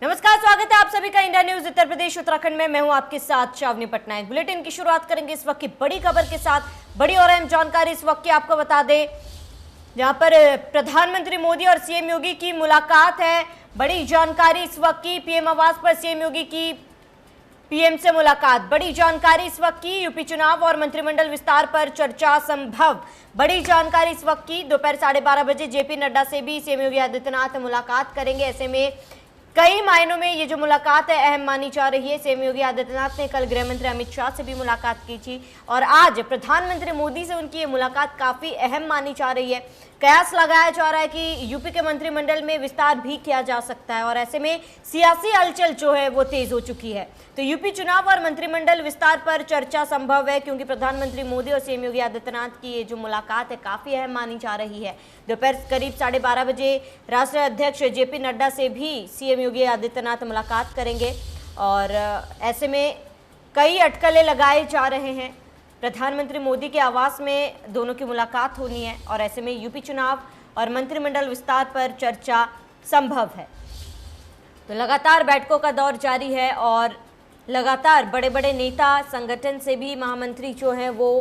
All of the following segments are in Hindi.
नमस्कार, स्वागत है आप सभी का इंडिया न्यूज उत्तर प्रदेश उत्तराखंड में। मैं हूं आपके साथ शावनी पटनायक। बुलेटिन की शुरुआत करेंगे इस वक्त की बड़ी खबर के साथ। बड़ी और अहम जानकारी इस वक्त की आपको बता दें, जहां पर प्रधानमंत्री मोदी और सीएम योगी की मुलाकात है। बड़ी जानकारी इस वक्त की, पीएम आवास पर सीएम योगी की पीएम से मुलाकात। बड़ी जानकारी इस वक्त की, यूपी चुनाव और मंत्रिमंडल विस्तार पर चर्चा संभव। बड़ी जानकारी इस वक्त की, दोपहर 12:30 बजे जेपी नड्डा से भी सीएम योगी आदित्यनाथ मुलाकात करेंगे। ऐसे में कई मायनों में ये जो मुलाकात है अहम मानी जा रही है। सीएम योगी आदित्यनाथ ने कल गृह मंत्री अमित शाह से भी मुलाकात की थी और आज प्रधानमंत्री मोदी से उनकी ये मुलाकात काफी अहम मानी जा रही है। कयास लगाया जा रहा है कि यूपी के मंत्रिमंडल में विस्तार भी किया जा सकता है और ऐसे में सियासी हलचल जो है वो तेज हो चुकी है। तो यूपी चुनाव और मंत्रिमंडल विस्तार पर चर्चा संभव है, क्योंकि प्रधानमंत्री मोदी और सीएम योगी आदित्यनाथ की ये जो मुलाकात है काफी अहम मानी जा रही है। दोपहर करीब 12:30 बजे राष्ट्रीय अध्यक्ष जेपी नड्डा से भी सीएम योगी आदित्यनाथ मुलाकात करेंगे और ऐसे में कई अटकलें लगाए जा रहे हैं। प्रधानमंत्री मोदी के आवास में दोनों की मुलाकात होनी है और ऐसे में यूपी चुनाव और मंत्रिमंडल विस्तार पर चर्चा संभव है। तो लगातार बैठकों का दौर जारी है और लगातार बड़े बड़े नेता संगठन से भी महामंत्री जो हैं वो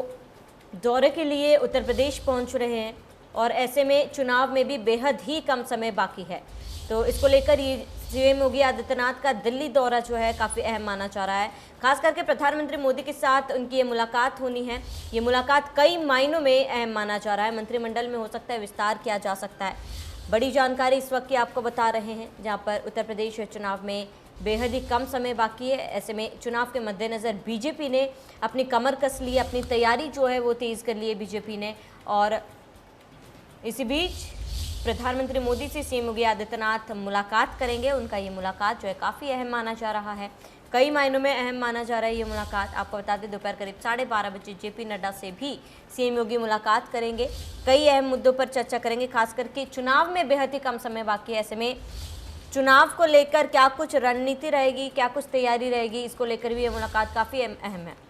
दौरे के लिए उत्तर प्रदेश पहुंच रहे हैं और ऐसे में चुनाव में भी बेहद ही कम समय बाकी है। तो इसको लेकर ये सीएम योगी आदित्यनाथ का दिल्ली दौरा जो है काफ़ी अहम माना जा रहा है। खास करके प्रधानमंत्री मोदी के साथ उनकी ये मुलाकात होनी है। ये मुलाकात कई मायनों में अहम माना जा रहा है। मंत्रिमंडल में हो सकता है विस्तार किया जा सकता है। बड़ी जानकारी इस वक्त की आपको बता रहे हैं, जहाँ पर उत्तर प्रदेश चुनाव में बेहद ही कम समय बाकी है। ऐसे में चुनाव के मद्देनज़र बीजेपी ने अपनी कमर कस ली, अपनी तैयारी जो है वो तेज़ कर ली है बीजेपी ने। और इसी बीच प्रधानमंत्री मोदी से सीएम योगी आदित्यनाथ मुलाकात करेंगे। उनका ये मुलाकात जो है काफ़ी अहम माना जा रहा है, कई मायनों में अहम माना जा रहा है ये मुलाकात। आपको बता दें दोपहर करीब 12:30 बजे जेपी नड्डा से भी सीएम योगी मुलाकात करेंगे। कई अहम मुद्दों पर चर्चा करेंगे, खास करके चुनाव में बेहद ही कम समय बाकी है। ऐसे में चुनाव को लेकर क्या कुछ रणनीति रहेगी, क्या कुछ तैयारी रहेगी, इसको लेकर भी ये मुलाकात काफ़ी अहम है।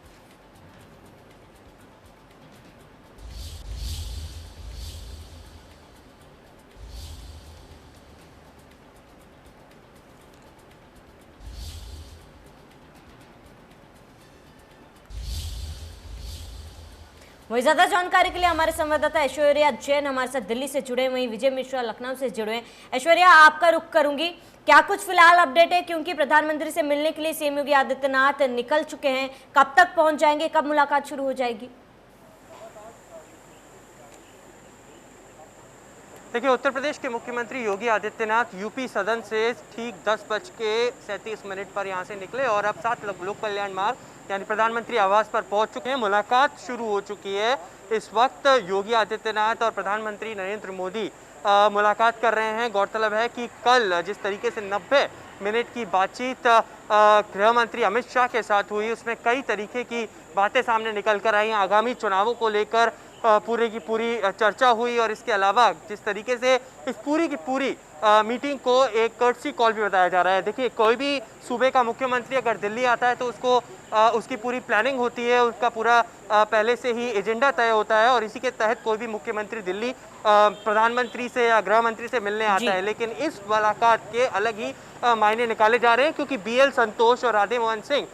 वही ज्यादा जानकारी के लिए हमारे संवाददाता ऐश्वर्या जैन हमारे साथ दिल्ली से जुड़े, वहीं विजय मिश्रा लखनऊ से जुड़े हैं। ऐश्वर्या, आपका रुख करूंगी, क्या कुछ फिलहाल अपडेट है, क्योंकि प्रधानमंत्री से मिलने के लिए सीएम योगी आदित्यनाथ निकल चुके हैं, कब तक पहुंच जाएंगे, कब मुलाकात शुरू हो जाएगी? देखिए, उत्तर प्रदेश के मुख्यमंत्री योगी आदित्यनाथ यूपी सदन से ठीक 10:37 पर यहाँ से निकले और अब 7 लोक कल्याण मार्ग यानी प्रधानमंत्री आवास पर पहुंच चुके हैं। मुलाकात शुरू हो चुकी है। इस वक्त योगी आदित्यनाथ और प्रधानमंत्री नरेंद्र मोदी मुलाकात कर रहे हैं। गौरतलब है कि कल जिस तरीके से 90 मिनट की बातचीत गृह मंत्री अमित शाह के साथ हुई, उसमें कई तरीके की बातें सामने निकल कर आई। आगामी चुनावों को लेकर पूरे की पूरी चर्चा हुई और इसके अलावा जिस तरीके से इस पूरी की पूरी मीटिंग को एक कर्टसी कॉल भी बताया जा रहा है। देखिए, कोई भी सूबे का मुख्यमंत्री अगर दिल्ली आता है तो उसको उसकी पूरी प्लानिंग होती है, उसका पूरा पहले से ही एजेंडा तय होता है और इसी के तहत कोई भी मुख्यमंत्री दिल्ली प्रधानमंत्री से या गृह मंत्री से मिलने आता है। लेकिन इस मुलाकात के अलग ही मायने निकाले जा रहे हैं, क्योंकि BL संतोष और राधे मोहन सिंह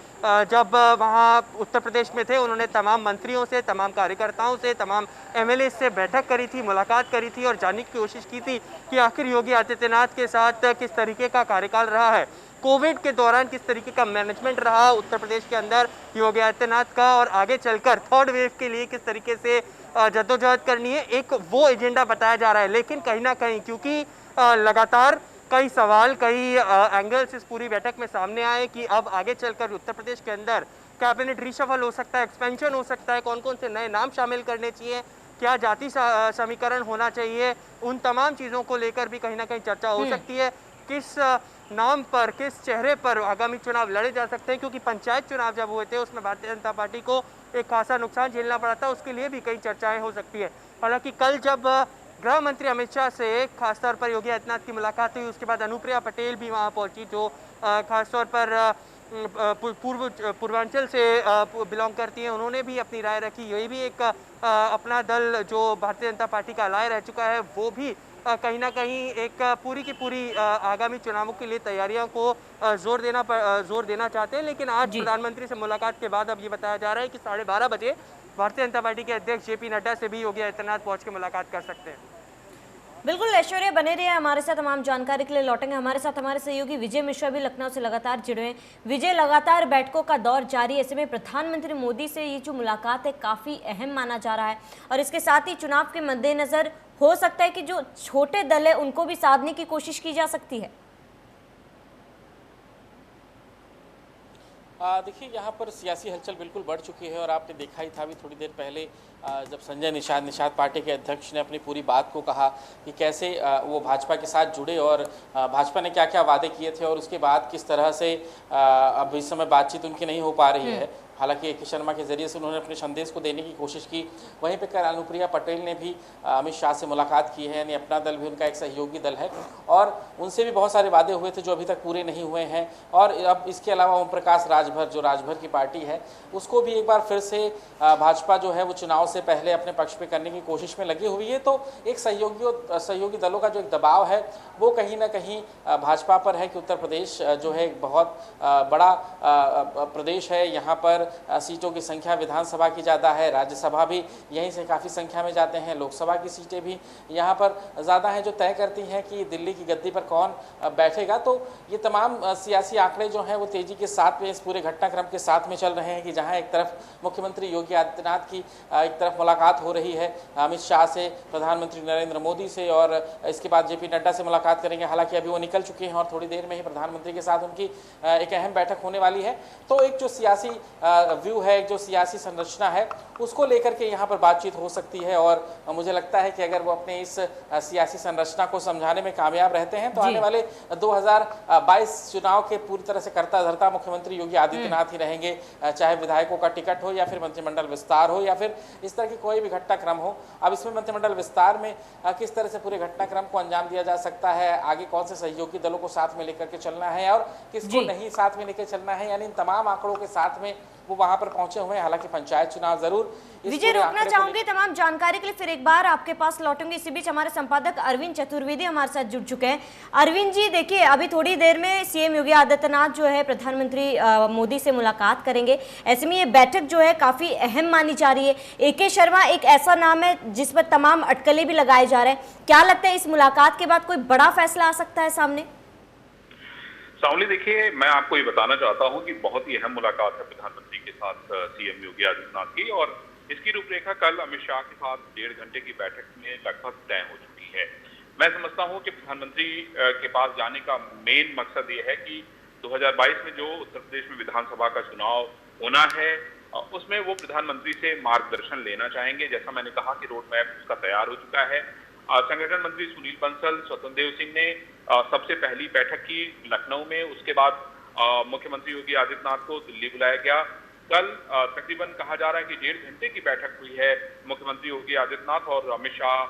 जब वहाँ उत्तर प्रदेश में थे, उन्होंने तमाम मंत्रियों से, तमाम कार्यकर्ताओं से, तमाम MLA से बैठक करी थी, मुलाकात करी थी और जानने की कोशिश की थी कि आखिर योगी आदित्यनाथ के साथ किस तरीके का कार्यकाल रहा है, कोविड के दौरान किस तरीके का मैनेजमेंट रहा उत्तर प्रदेश के अंदर योगी आदित्यनाथ का, और आगे चलकर 3rd वेव के लिए किस तरीके से जद्दोजहद करनी है, एक वो एजेंडा बताया जा रहा है। लेकिन कहीं ना कहीं क्योंकि लगातार कई सवाल, कई एंगल्स इस पूरी बैठक में सामने आए कि अब आगे चलकर उत्तर प्रदेश के अंदर कैबिनेट रिशफल हो सकता है, एक्सपेंशन हो सकता है, कौन कौन से नए नाम शामिल करने चाहिए, क्या जाति समीकरण होना चाहिए, उन तमाम चीज़ों को लेकर भी कहीं ना कहीं चर्चा हो सकती है। किस नाम पर, किस चेहरे पर आगामी चुनाव लड़े जा सकते हैं, क्योंकि पंचायत चुनाव जब हुए थे उसमें भारतीय जनता पार्टी को एक खासा नुकसान झेलना पड़ा था, उसके लिए भी कई चर्चाएं हो सकती है। हालांकि कल जब गृह मंत्री अमित शाह से खासतौर पर योगी आदित्यनाथ की मुलाकात हुई, उसके बाद अनुप्रिया पटेल भी वहां पहुंची, जो खासतौर पर पूर्वांचल से बिलोंग करती हैं, उन्होंने भी अपनी राय रखी। यही भी एक अपना दल जो भारतीय जनता पार्टी का अलाय रह चुका है, वो भी कहीं ना कहीं एक पूरी की पूरी आगामी चुनावों के लिए तैयारियों को जोर देना चाहते हैं। लेकिन आज जी प्रधानमंत्री से मुलाकात के बाद अब ये बताया जा रहा है कि 12:30 बजे भारतीय जनता पार्टी के अध्यक्ष जेपी नड्डा से भी योगी आदित्यनाथ पहुंच के मुलाकात कर सकते हैं। बिल्कुल ऐश्वर्या, बने रहिए हमारे साथ। तमाम जानकारी के लिए लौटेंगे हमारे साथ हमारे सहयोगी विजय मिश्रा भी लखनऊ से लगातार जुड़े हैं। विजय, लगातार बैठकों का दौर जारी है, ऐसे में प्रधानमंत्री मोदी से ये जो मुलाकात है काफी अहम माना जा रहा है और इसके साथ ही चुनाव के मद्देनजर हो सकता है कि जो छोटे दल है उनको भी साधने की कोशिश की जा सकती है। देखिए, यहाँ पर सियासी हलचल बिल्कुल बढ़ चुकी है और आपने देखा ही था अभी थोड़ी देर पहले जब संजय निषाद पार्टी के अध्यक्ष ने अपनी पूरी बात को कहा कि कैसे वो भाजपा के साथ जुड़े और भाजपा ने क्या क्या वादे किए थे और उसके बाद किस तरह से अब इस समय बातचीत उनकी नहीं हो पा रही है। हालांकि के शर्मा के जरिए से उन्होंने अपने संदेश को देने की कोशिश की। वहीं पे कल अनुप्रिया पटेल ने भी अमित शाह से मुलाकात की है, यानी अपना दल भी उनका एक सहयोगी दल है और उनसे भी बहुत सारे वादे हुए थे जो अभी तक पूरे नहीं हुए हैं। और अब इसके अलावा ओम प्रकाश राजभर की पार्टी है उसको भी एक बार फिर से भाजपा जो है वो चुनाव से पहले अपने पक्ष पे करने की कोशिश में लगी हुई है। तो एक सहयोगी दलों का जो एक दबाव है वो कहीं ना कहीं भाजपा पर है कि उत्तर प्रदेश जो है एक बहुत बड़ा प्रदेश है। यहाँ पर सीटों की संख्या विधानसभा की ज़्यादा है, राज्यसभा भी यहीं से काफ़ी संख्या में जाते हैं, लोकसभा की सीटें भी यहाँ पर ज़्यादा हैं जो तय करती हैं कि दिल्ली की गद्दी पर कौन बैठेगा। तो ये तमाम सियासी आंकड़े जो हैं वो तेज़ी के साथ में इस पूरे घटनाक्रम के साथ में चल रहे हैं कि जहाँ एक तरफ मुख्यमंत्री योगी आदित्यनाथ की एक तरफ मुलाकात हो रही है अमित शाह से, प्रधानमंत्री नरेंद्र मोदी से और इसके बाद जेपी नड्डा से मुलाकात करेंगे। हालांकि अभी वो निकल चुके हैं और थोड़ी देर में ही प्रधानमंत्री के साथ उनकी एक अहम बैठक होने वाली है। तो एक जो सियासी व्यू है, एक जो सियासी संरचना है उसको लेकर के यहाँ पर बातचीत हो सकती है और मुझे लगता है कि अगर वो अपने इस सियासी संरचना को समझाने में कामयाब रहते हैं तो आने वाले 2022 चुनाव के पूरी तरह से करता धरता मुख्यमंत्री योगी आदित्यनाथ ही रहेंगे, चाहे विधायकों का टिकट हो या फिर मंत्रिमंडल विस्तार हो या फिर इस तरह की कोई भी घटनाक्रम हो। अब इसमें मंत्रिमंडल विस्तार में किस तरह से पूरे घटनाक्रम को अंजाम दिया जा सकता है, आगे कौन से सहयोगी दलों को साथ में लेकर के चलना है और किसको नहीं साथ में लेकर चलना है, यानी इन तमाम आंकड़ों के साथ में वो वहां पर पहुंचे हुए हैं। हालांकि पंचायत चुनाव जरूर विजय, रोकना चाहूंगी तमाम जानकारी के लिए, फिर एक बार आपके पास लौटूंगी। इसी बीच हमारे संपादक अरविंद चतुर्वेदी हमारे साथ जुड़ चुके हैं। अरविंद जी, देखिए अभी थोड़ी देर में सीएम योगी आदित्यनाथ जो है प्रधानमंत्री मोदी से मुलाकात करेंगे, ऐसे में ये बैठक जो है काफी अहम मानी जा रही है। AK शर्मा एक ऐसा नाम है जिस पर तमाम अटकलें भी लगाए जा रहे हैं, क्या लगता है इस मुलाकात के बाद कोई बड़ा फैसला आ सकता है सामने? सावली, देखिए मैं आपको ये बताना चाहता हूं कि बहुत ही अहम मुलाकात है प्रधानमंत्री के साथ सीएम योगी आदित्यनाथ की और इसकी रूपरेखा कल अमित शाह के साथ 1.5 घंटे की बैठक में लगभग तय हो चुकी है। मैं समझता हूं कि प्रधानमंत्री के पास जाने का मेन मकसद ये है कि 2022 में जो उत्तर प्रदेश में विधानसभा का चुनाव होना है उसमें वो प्रधानमंत्री से मार्गदर्शन लेना चाहेंगे। जैसा मैंने कहा कि रोड मैप उसका तैयार हो चुका है। संगठन मंत्री सुनील बंसल, स्वतंत्र देव सिंह ने सबसे पहली बैठक की लखनऊ में, उसके बाद मुख्यमंत्री योगी आदित्यनाथ को दिल्ली बुलाया गया। कल तकरीबन कहा जा रहा है कि 1.5 घंटे की बैठक हुई है मुख्यमंत्री योगी आदित्यनाथ और अमित शाह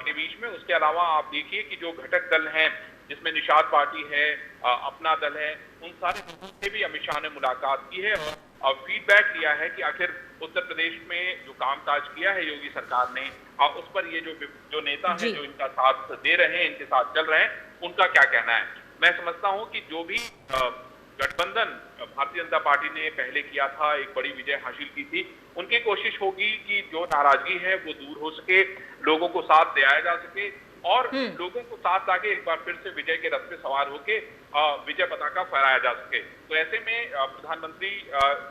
के बीच में। उसके अलावा आप देखिए कि जो घटक दल हैं जिसमें निषाद पार्टी है, अपना दल है, उन सारे लोगों से भी अमित शाह ने मुलाकात की है और फीडबैक लिया है कि आखिर उत्तर प्रदेश में जो कामकाज किया है योगी सरकार ने उस पर ये जो नेता हैं जो इनका साथ दे रहे हैं, इनके साथ चल रहे हैं, उनका क्या कहना है। मैं समझता हूं कि जो भी गठबंधन भारतीय जनता पार्टी ने पहले किया था, एक बड़ी विजय हासिल की थी, उनकी कोशिश होगी कि जो नाराजगी है वो दूर हो सके, लोगों को साथ ले आया जा सके और लोगों को साथ लाके एक बार फिर से विजय के रथ पे सवार होके विजय पताका फहराया जा सके। तो ऐसे में प्रधानमंत्री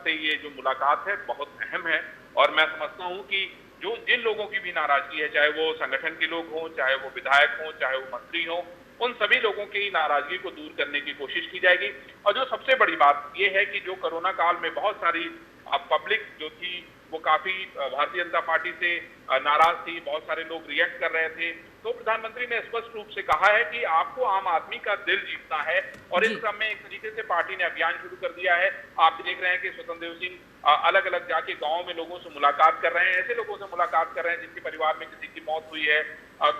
से ये जो मुलाकात है बहुत अहम है और मैं समझता हूं कि जो जिन लोगों की भी नाराजगी है, चाहे वो संगठन के लोग हों, चाहे वो विधायक हों, चाहे वो मंत्री हों, उन सभी लोगों की नाराजगी को दूर करने की कोशिश की जाएगी। और जो सबसे बड़ी बात यह है कि जो कोरोना काल में बहुत सारी पब्लिक जो थी वो काफी भारतीय जनता पार्टी से नाराज थी, बहुत सारे लोग रिएक्ट कर रहे थे, तो प्रधानमंत्री ने स्पष्ट रूप से कहा है कि आपको आम आदमी का दिल जीतना है और इस क्रम में एक तरीके से पार्टी ने अभियान शुरू कर दिया है। आप देख रहे हैं कि स्वतंत्र देव सिंह अलग अलग जाके गाँव में लोगों से मुलाकात कर रहे हैं, ऐसे लोगों से मुलाकात कर रहे हैं जिनके परिवार में किसी की मौत हुई है,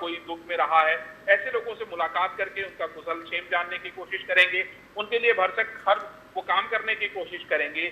कोई दुख में रहा है, ऐसे लोगों से मुलाकात करके उनका कुशल क्षेम जानने की कोशिश करेंगे, उनके लिए भरसक हर वो काम करने की कोशिश करेंगे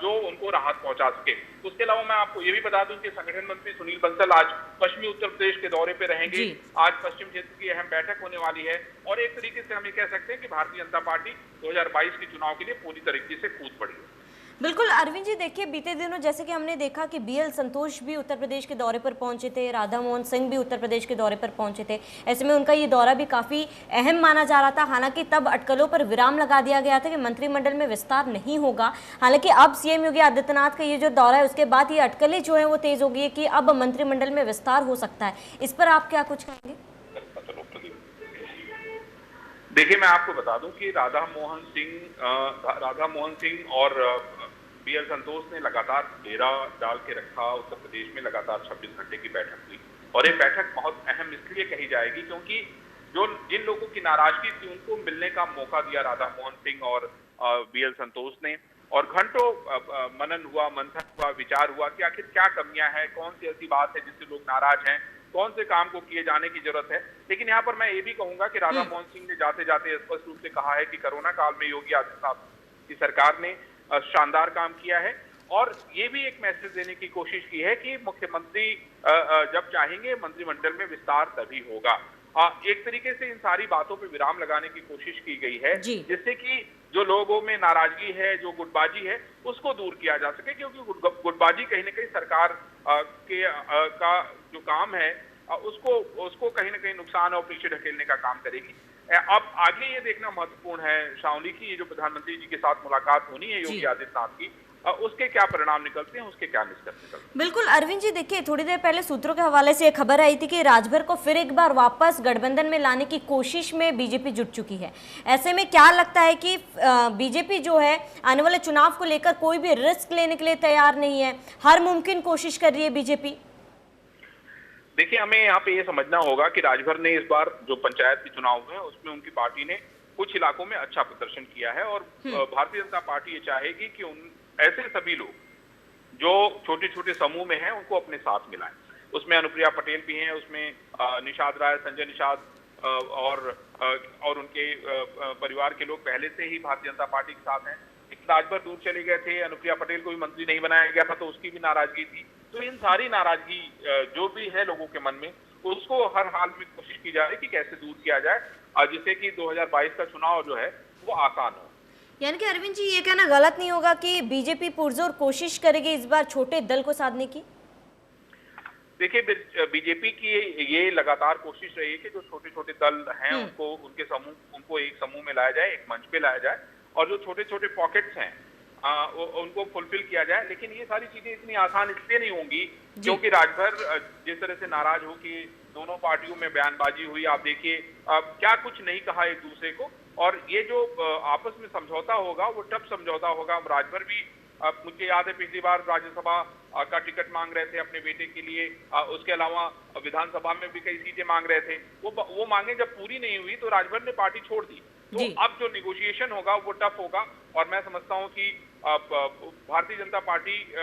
जो उनको राहत पहुंचा सके। उसके अलावा मैं आपको ये भी बता दूं कि संगठन मंत्री सुनील बंसल आज पश्चिमी उत्तर प्रदेश के दौरे पे रहेंगे। आज पश्चिम क्षेत्र की अहम बैठक होने वाली है और एक तरीके से हम ये कह सकते हैं कि भारतीय जनता पार्टी 2022 के चुनाव के लिए पूरी तरीके से कूद पड़ी है। बिल्कुल अरविंद जी, देखिए बीते दिनों जैसे कि हमने देखा कि बीएल संतोष भी उत्तर प्रदेश के दौरे पर पहुंचे थे, राधा मोहन सिंह भी उत्तर प्रदेश के दौरे पर पहुंचे थे। ऐसे में उनका ये दौरा भी काफ़ी अहम माना जा रहा था। हालांकि तब अटकलों पर विराम लगा दिया गया था कि मंत्रिमंडल में विस्तार नहीं होगा। हालांकि अब सीएम योगी आदित्यनाथ का ये जो दौरा है उसके बाद ये अटकलें जो है वो तेज हो गई है कि अब मंत्रिमंडल में विस्तार हो सकता है। इस पर आप क्या कुछ कहेंगे? देखिए, मैं आपको बता दूं कि राधा मोहन सिंह और बीएल संतोष ने लगातार डेरा डाल के रखा। उत्तर प्रदेश में लगातार 26 घंटे की बैठक हुई और ये बैठक बहुत अहम इसलिए कही जाएगी क्योंकि जिन लोगों की नाराजगी थी उनको मिलने का मौका दिया राधा मोहन सिंह और बीएल संतोष ने, और घंटों मनन हुआ, मंथन हुआ, विचार हुआ कि आखिर क्या कमियां हैं, कौन सी ऐसी बात है जिससे लोग नाराज हैं, कौन से काम को किए जाने की जरूरत है। लेकिन यहाँ पर मैं ये भी कहूंगा कि राधा मोहन सिंह ने जाते जाते स्पष्ट रूप से कहा है कि कोरोना काल में योगी आदित्यनाथ की सरकार ने शानदार काम किया है और ये भी एक मैसेज देने की कोशिश की है कि मुख्यमंत्री जब चाहेंगे मंत्रिमंडल में विस्तार तभी होगा। एक तरीके से इन सारी बातों पे विराम लगाने की कोशिश की गई है जिससे कि जो लोगों में नाराजगी है, जो गुटबाजी है, उसको दूर किया जा सके, क्योंकि गुटबाजी कहीं ना कहीं सरकार का जो काम है उसको कहीं ना कहीं नुकसान और पीछे ढकेलने का काम करेगी। अब आगे ये देखना महत्वपूर्ण है शाओली की, ये जो प्रधानमंत्री जी के साथ मुलाकात होनी है योगी आदित्यनाथ की, उसके क्या परिणाम निकलते हैं, उसके क्या निष्कर्ष निकलते हैं। बिल्कुल अरविंद जी, देखिए थोड़ी देर पहले सूत्रों के हवाले से एक खबर आई थी कि राजभर को फिर एक बार वापस गठबंधन में लाने की कोशिश में बीजेपी जुट चुकी है। ऐसे में क्या लगता है कि बीजेपी जो है आने वाले चुनाव को लेकर कोई भी रिस्क लेने के लिए तैयार नहीं है, हर मुमकिन कोशिश कर रही है बीजेपी? देखिए, हमें यहाँ पे ये समझना होगा कि राजभर ने इस बार जो पंचायत के चुनाव हुए उसमें उनकी पार्टी ने कुछ इलाकों में अच्छा प्रदर्शन किया है और भारतीय जनता पार्टी ये चाहेगी कि ऐसे सभी लोग जो छोटे छोटे समूह में हैं उनको अपने साथ मिलाएं। उसमें अनुप्रिया पटेल भी हैं, उसमें निषाद राय, संजय निषाद और उनके परिवार के लोग पहले से ही भारतीय जनता पार्टी के साथ हैं। राजभर दूर चले गए थे, अनुप्रिया पटेल को भी मंत्री नहीं बनाया गया था तो उसकी भी नाराजगी थी। तो इन सारी नाराजगी जो भी है लोगों के मन में, उसको हर हाल में कोशिश की जा रही है कि कैसे दूर किया जाए जिससे कि 2022 का चुनाव जो है वो आसान हो। यानी कि अरविंद जी ये कहना गलत नहीं होगा कि बीजेपी पुरजोर कोशिश करेगी इस बार छोटे दल को साधने की? देखिए, बीजेपी की ये लगातार कोशिश रही है कि जो छोटे छोटे दल हैं उनको एक समूह में लाया जाए, एक मंच पे लाया जाए और जो छोटे छोटे पॉकेट्स हैं उनको फुलफिल किया जाए। लेकिन ये सारी चीजें इतनी आसान इसलिए नहीं होंगी क्योंकि राजभर जिस तरह से नाराज हो कि दोनों पार्टियों में बयानबाजी हुई, आप देखिए क्या कुछ नहीं कहा एक दूसरे को, और ये जो आपस में समझौता होगा वो टफ समझौता होगा। राजभर भी मुझे याद है पिछली बार राज्यसभा का टिकट मांग रहे थे अपने बेटे के लिए, उसके अलावा विधानसभा में भी कई सीटें मांग रहे थे। वो मांगे जब पूरी नहीं हुई तो राजभर ने पार्टी छोड़ दी। तो अब जो निगोशिएशन होगा वो टफ होगा और मैं समझता हूं कि भारतीय जनता पार्टी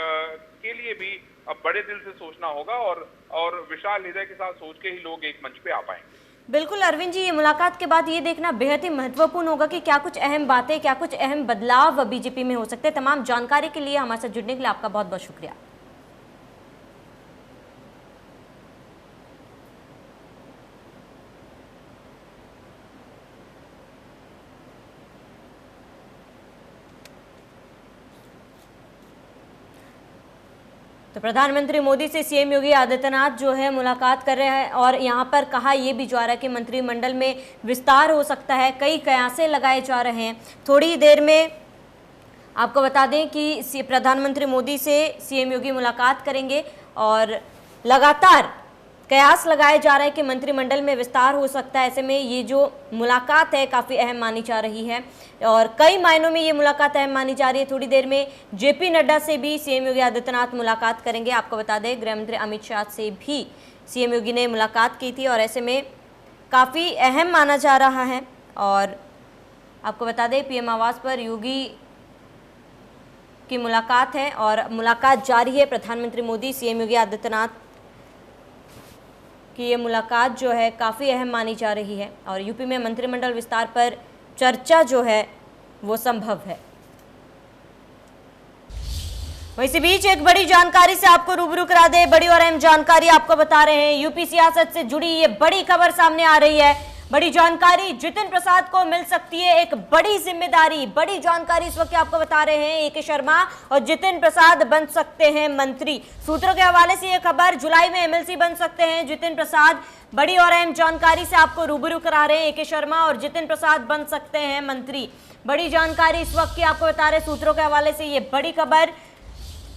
के लिए भी बड़े दिल से सोचना होगा और विशाल हृदय के साथ सोच के ही लोग एक मंच पे आ पाएंगे। बिल्कुल अरविंद जी, ये मुलाकात के बाद ये देखना बेहद ही महत्वपूर्ण होगा कि क्या कुछ अहम बातें, क्या कुछ अहम बदलाव बीजेपी में हो सकते हैं। तमाम जानकारी के लिए हमारे साथ जुड़ने के लिए आपका बहुत बहुत शुक्रिया। तो प्रधानमंत्री मोदी से सीएम योगी आदित्यनाथ जो है मुलाकात कर रहे हैं और यहाँ पर कहा यह भी जा रहा है कि मंत्रिमंडल में विस्तार हो सकता है, कई कयासे लगाए जा रहे हैं। थोड़ी देर में आपको बता दें कि प्रधानमंत्री मोदी से सीएम योगी मुलाकात करेंगे और लगातार कयास लगाए जा रहे हैं कि मंत्रिमंडल में विस्तार हो सकता है। ऐसे में ये जो मुलाकात है काफ़ी अहम मानी जा रही है और कई मायनों में ये मुलाकात अहम मानी जा रही है। थोड़ी देर में जेपी नड्डा से भी सीएम योगी आदित्यनाथ मुलाकात करेंगे। आपको बता दें गृह मंत्री अमित शाह से भी सीएम योगी ने मुलाकात की थी और ऐसे में काफ़ी अहम माना जा रहा है। और आपको बता दें पीएम आवास पर योगी की मुलाकात है और मुलाकात जारी है। प्रधानमंत्री मोदी सीएम योगी आदित्यनाथ कि ये मुलाकात जो है काफ़ी अहम मानी जा रही है और यूपी में मंत्रिमंडल विस्तार पर चर्चा जो है वो संभव है। इसी बीच एक बड़ी जानकारी से आपको रूबरू करा दे, बड़ी और अहम जानकारी आपको बता रहे हैं। यूपी सियासत से जुड़ी ये बड़ी खबर सामने आ रही है। बड़ी जानकारी, जितिन प्रसाद को मिल सकती है एक बड़ी जिम्मेदारी। बड़ी जानकारी इस वक्त आपको बता रहे हैं, ए.के. शर्मा और जितिन प्रसाद बन सकते हैं मंत्री। सूत्रों के हवाले से यह खबर, जुलाई में एमएलसी बन सकते हैं जितिन प्रसाद। बड़ी और अहम जानकारी से आपको रूबरू करा रहे हैं, ए.के. शर्मा और जितिन प्रसाद बन सकते हैं मंत्री। बड़ी जानकारी इस वक्त की आपको बता रहे, सूत्रों के हवाले से ये बड़ी खबर,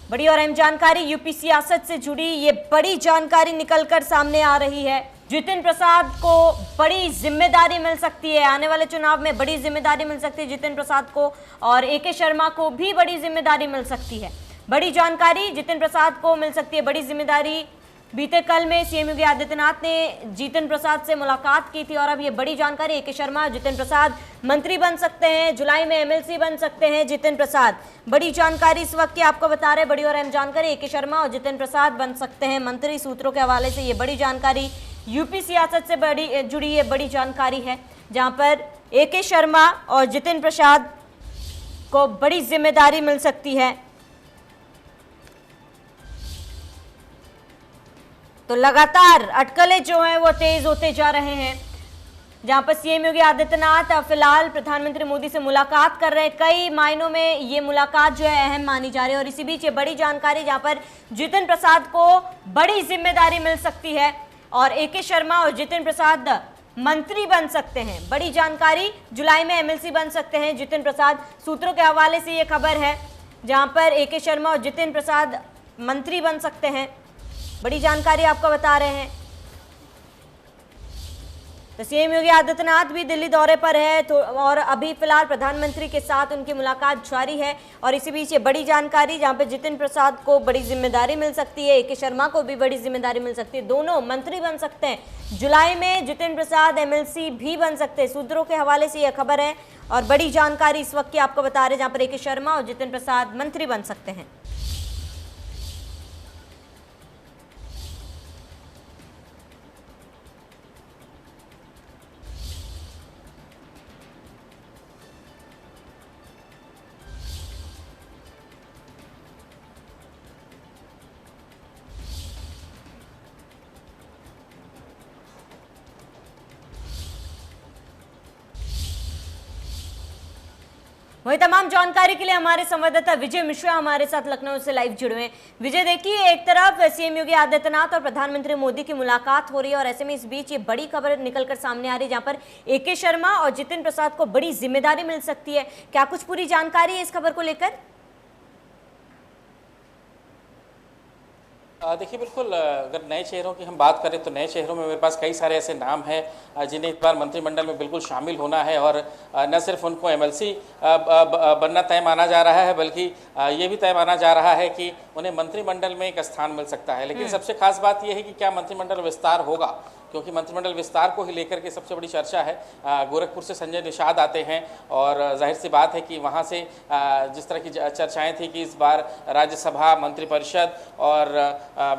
बड़ी और अहम जानकारी, यूपी सियासत से जुड़ी ये बड़ी जानकारी निकलकर सामने आ रही है। जितिन प्रसाद को बड़ी जिम्मेदारी मिल सकती है, आने वाले चुनाव में बड़ी जिम्मेदारी मिल सकती है जितिन प्रसाद को, और ए.के. शर्मा को भी बड़ी जिम्मेदारी मिल सकती है। बड़ी जानकारी, जितिन प्रसाद को मिल सकती है बड़ी जिम्मेदारी। बीते कल में सीएम योगी आदित्यनाथ ने जितिन प्रसाद से मुलाकात की थी, और अब ये बड़ी जानकारी, ए.के. शर्मा और जितिन प्रसाद मंत्री बन सकते हैं, जुलाई में एमएलसी बन सकते हैं जितिन प्रसाद। बड़ी जानकारी इस वक्त की आपको बता रहे, बड़ी और अहम जानकारी, ए.के. शर्मा और जितिन प्रसाद बन सकते हैं मंत्री। सूत्रों के हवाले से ये बड़ी जानकारी, यूपी सियासत से जुड़ी ये बड़ी जानकारी है, जहां पर ए.के. शर्मा और जितिन प्रसाद को बड़ी जिम्मेदारी मिल सकती है। तो लगातार अटकलें जो हैं वो तेज होते जा रहे हैं, जहां पर सीएम योगी आदित्यनाथ फिलहाल प्रधानमंत्री मोदी से मुलाकात कर रहे हैं। कई मायनों में ये मुलाकात जो है अहम मानी जा रही है, और इसी बीच ये बड़ी जानकारी, जहां पर जितिन प्रसाद को बड़ी जिम्मेदारी मिल सकती है और ए.के. शर्मा और जितिन प्रसाद मंत्री बन सकते हैं। बड़ी जानकारी, जुलाई में एमएलसी बन सकते हैं जितिन प्रसाद। सूत्रों के हवाले से ये खबर है, जहां पर ए.के. शर्मा और जितिन प्रसाद मंत्री बन सकते हैं। बड़ी जानकारी आपको बता रहे हैं। तो सीएम योगी आदित्यनाथ भी दिल्ली दौरे पर है, तो और अभी फिलहाल प्रधानमंत्री के साथ उनकी मुलाकात जारी है, और इसी बीच ये बड़ी जानकारी, जहां पे जितिन प्रसाद को बड़ी जिम्मेदारी मिल सकती है, ए.के. शर्मा को भी बड़ी जिम्मेदारी मिल सकती है, दोनों मंत्री बन सकते हैं। जुलाई में जितिन प्रसाद एमएलसी भी बन सकते हैं। सूत्रों के हवाले से यह खबर है, और बड़ी जानकारी इस वक्त की आपको बता रहे हैं, जहां पर ए.के. शर्मा और जितिन प्रसाद मंत्री बन सकते हैं। वही तमाम जानकारी के लिए हमारे संवाददाता विजय मिश्रा हमारे साथ लखनऊ से लाइव जुड़े हैं। विजय, देखिए, एक तरफ सीएम योगी आदित्यनाथ और प्रधानमंत्री मोदी की मुलाकात हो रही है, और ऐसे में इस बीच ये बड़ी खबर निकलकर सामने आ रही है, जहां पर ए.के. शर्मा और जितिन प्रसाद को बड़ी जिम्मेदारी मिल सकती है। क्या कुछ पूरी जानकारी है इस खबर को लेकर? देखिए, बिल्कुल, अगर नए चेहरों की हम बात करें तो नए चेहरों में मेरे पास कई सारे ऐसे नाम हैं जिन्हें इस बार मंत्रिमंडल में बिल्कुल शामिल होना है, और न सिर्फ उनको एमएलसी बनना तय माना जा रहा है, बल्कि ये भी तय माना जा रहा है कि उन्हें मंत्रिमंडल में एक स्थान मिल सकता है। लेकिन सबसे खास बात यह है कि क्या मंत्रिमंडल विस्तार होगा, क्योंकि मंत्रिमंडल विस्तार को ही लेकर के सबसे बड़ी चर्चा है। गोरखपुर से संजय निषाद आते हैं, और जाहिर सी बात है कि वहाँ से जिस तरह की चर्चाएं थी कि इस बार राज्यसभा, मंत्रिपरिषद और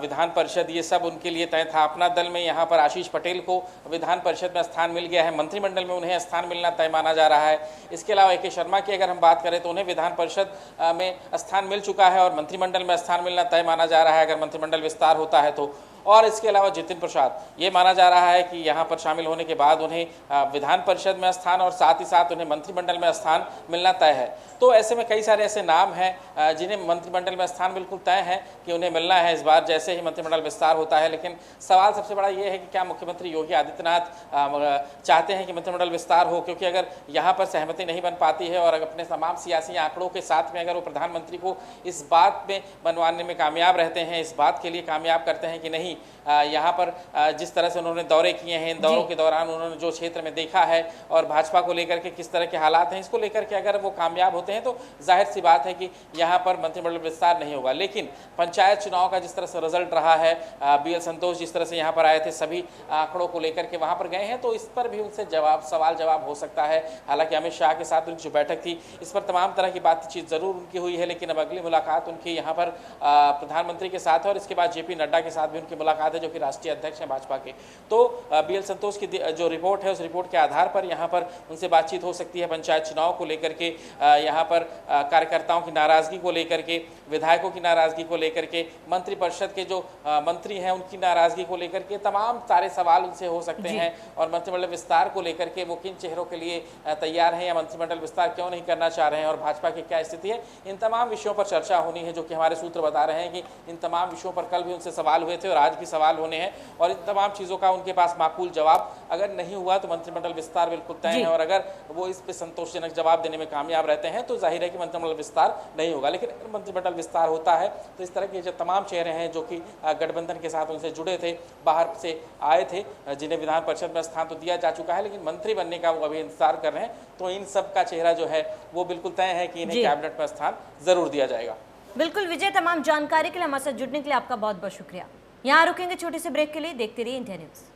विधान परिषद, ये सब उनके लिए तय था। अपना दल में यहाँ पर आशीष पटेल को विधान परिषद में स्थान मिल गया है, मंत्रिमंडल में उन्हें स्थान मिलना तय माना जा रहा है। इसके अलावा ए.के. शर्मा की अगर हम बात करें तो उन्हें विधान परिषद में स्थान मिल चुका है, और मंत्रिमंडल में स्थान मिलना तय माना जा रहा है अगर मंत्रिमंडल विस्तार होता है तो। और इसके अलावा जितिन प्रसाद, ये माना जा रहा है कि यहाँ पर शामिल होने के बाद उन्हें विधान परिषद में स्थान और साथ ही साथ उन्हें मंत्रिमंडल में स्थान मिलना तय है। तो ऐसे में कई सारे ऐसे नाम हैं जिन्हें मंत्रिमंडल में स्थान बिल्कुल तय है कि उन्हें मिलना है इस बार जैसे ही मंत्रिमंडल विस्तार होता है। लेकिन सवाल सबसे बड़ा ये है कि क्या मुख्यमंत्री योगी आदित्यनाथ चाहते हैं कि मंत्रिमंडल विस्तार हो, क्योंकि अगर यहाँ पर सहमति नहीं बन पाती है और अपने तमाम सियासी आंकड़ों के साथ में अगर वो प्रधानमंत्री को इस बात में बनवाने में कामयाब रहते हैं, इस बात के लिए कामयाब करते हैं कि नहीं, यहाँ पर जिस तरह से उन्होंने दौरे किए हैं, इन दौरों के दौरान उन्होंने जो क्षेत्र में देखा है और भाजपा को लेकर के किस तरह के हालात हैं, इसको लेकर के अगर वो कामयाब होते हैं तो जाहिर सी बात है कि यहाँ पर मंत्रिमंडल विस्तार नहीं होगा। लेकिन पंचायत चुनाव का जिस तरह से रिजल्ट रहा है, BL संतोष जिस तरह से यहाँ पर आए थे, सभी आंकड़ों को लेकर के वहाँ पर गए हैं, तो इस पर भी उनसे सवाल जवाब हो सकता है। हालांकि अमित शाह के साथ उनकी जो बैठक थी, इस पर तमाम तरह की बातचीत जरूर उनकी हुई है, लेकिन अब अगली मुलाकात उनकी यहाँ पर प्रधानमंत्री के साथ है और इसके बाद JP नड्डा के साथ भी उनकी मुलाकात है, जो कि राष्ट्रीय अध्यक्ष हैं भाजपा के। तो BL संतोष की जो रिपोर्ट है, उस रिपोर्ट के आधार पर यहाँ पर उनसे बातचीत हो सकती है पंचायत चुनाव को लेकर के, यहाँ पर कार्यकर्ताओं की नाराजगी को लेकर के, विधायकों की नाराजगी को लेकर के, मंत्रिपरिषद के जो मंत्री हैं उनकी नाराजगी को लेकर के तमाम सारे सवाल उनसे हो सकते हैं। और मंत्रिमंडल विस्तार को लेकर के वो किन चेहरों के लिए तैयार हैं या मंत्रिमंडल विस्तार क्यों नहीं करना चाह रहे हैं और भाजपा की क्या स्थिति है, इन तमाम विषयों पर चर्चा होनी है, जो कि हमारे सूत्र बता रहे हैं कि इन तमाम विषयों पर कल भी उनसे सवाल हुए थे और आज भी सवाल होने हैं। और इन तमाम चीज़ों का उनके पास माकूल जवाब अगर नहीं हुआ तो मंत्रिमंडल विस्तार बिल्कुल तय है, और अगर वो इस पे संतोषजनक जवाब देने में कामयाब रहते हैं तो जाहिर है कि मंत्रिमंडल विस्तार नहीं होगा। लेकिन अगर मंत्रिमंडल विस्तार होता है तो इस तरह के जो तमाम चेहरे हैं जो कि गठबंधन के साथ उनसे जुड़े थे, बाहर से आए थे, जिन्हें विधान परिषद में स्थान तो दिया जा चुका है लेकिन मंत्री बनने का वो अभी इंतजार कर रहे हैं, तो इन सब का चेहरा जो है वो बिल्कुल तय है कि इन्हें कैबिनेट में स्थान जरूर दिया जाएगा। बिल्कुल विजय, तमाम जानकारी के लिए हमारे साथ जुड़ने के लिए आपका बहुत बहुत शुक्रिया। यहाँ रुकेंगे छोटे से ब्रेक के लिए, देखते रहिए इंडिया न्यूज।